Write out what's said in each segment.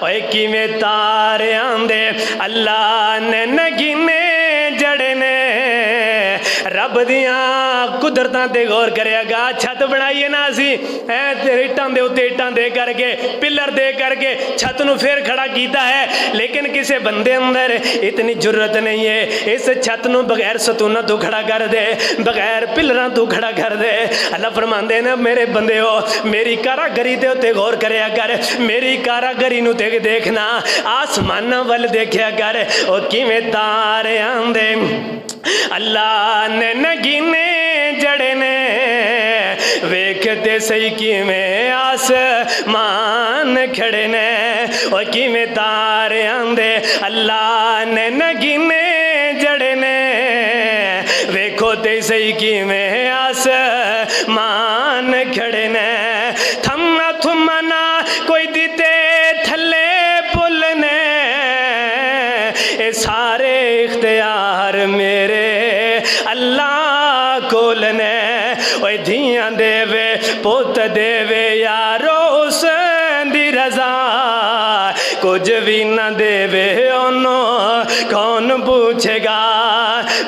ओए किवें तारियां दे अल्लाह ने नगीने जड़े ने रब दियां कुदरतां ते गौर करेगा। छत बनाई ना असी इटां दे उत्ते इटां दे करके पिलर दे करके छत नूं फिर खड़ा कीता है, लेकिन किसी बंदे अंदर इतनी जरूरत नहीं है इस छत नूं बगैर सतूना तो खड़ा कर दे, बगैर पिलरां तो खड़ा कर दे। अल्लाह फरमांदे ने मेरे बंदे हो मेरी कारागरी दे उत्ते गौर करया कर, मेरी कारागरी नूं ते देखना, आसमानां वल देखया कर ओ किवें तारियां दे अल्लाह ने नगीने जड़े ने वेखते सही किवें आसमान खड़े ने ओ किवें तारियां दे अल्लाह ने नगीने जड़े ने वेखो ते सही किवें आसमान खड़े ने थम्मा थुम्मा ना कोई दिते थले पुल ने ए सारे इख्तियार मेरे अल्लाह कोल ने ओए धियां देवे पुत देवे यारो उस दी रजा कुछ भी न देवे ओनो कौन पूछेगा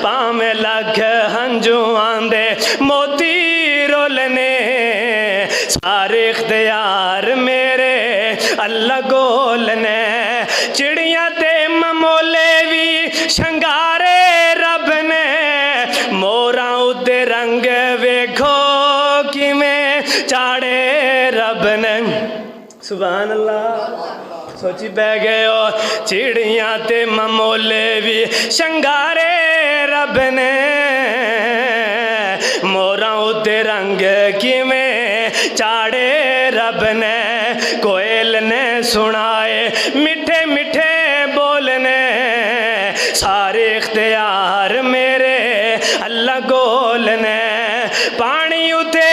पावे लख हंजू आंदे मोती रोलने सारे इख्तियार मेरे अल्लाह गोल ने चिड़ियां ते ममोले भी शंगारे रब ने मोरा उदे रंग वेखो किवें चाड़े रब ने सुभान अल्लाह सोची बह गए हो चिड़ियां ते ममोले भी शंगारे रब ने मोरा उदे रंग किवें चाड़े रब ने कोयल ने सुनाए मिठे मिठे बोलने सारे इख्तियार मेरे अल्लाह गोल ने पानी उते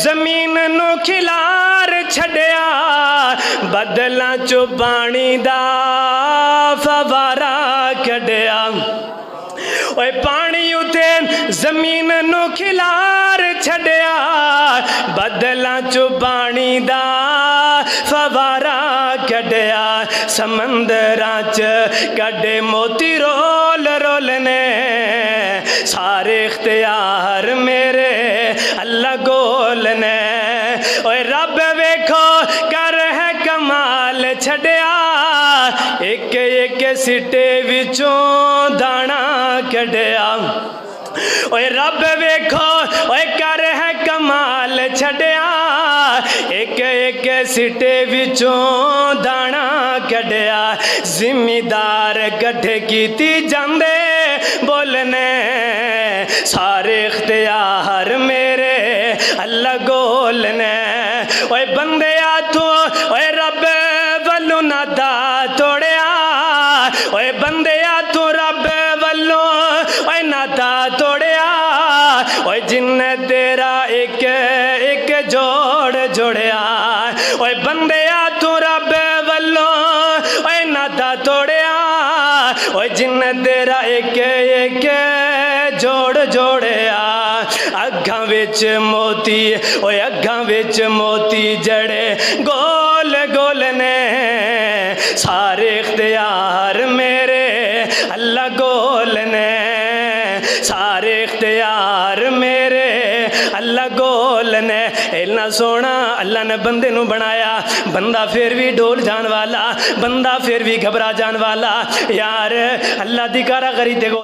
जमीन नू खिलार छड़िया बदलां चो पानी दा फवारा कढ़िया ओए पानी उते जमीन नू खिलार छड़िया बदलां चो पानी दा फवारा कढ़िया समंदरां च कढ़े मोती रोल रोल ने सारे इख्तियार मेरे अल्लाह गोल ने ओए रब वेखो कर है कमाल छड़िया एक एक सिटे विचों दाना कढ़िया ओए रब वेखो ओए कर है कमाल छड़िया एक एक सिटे विचों दाना कढ़िया जिम्मेदार कट्ठे कीती जांदे बोलने सारे इख्तियार मेरे अल्लाह गोल ने ओए बंदे तू ओए रब वल्लों नाता तोड़िया ओए बंदे तू रब वल्लों ओए नाता तोड़िया ओए जिन्ने तेरा एक एक जोड़ जोड़िया ओए बंदे तू रब वल्लों ओए नाता तोड़िया ओए जिन्ने तेरा एक एक जोड़ जोड़िया अग्गां विच मोती ओए अग्गां विच मोती जड़े गोल गोल ने सारे इख्तियार मेरे अल्लाह गोल ने सारे इख्तियार मेरे अल्लाह गोल ने इन्ना सोना अल्लाह ने बंदे नू बनाया बंदा फिर भी डोल जान वाला बंदा फिर भी घबरा जान वाला यार अल्लाह दी कारागरी देखो।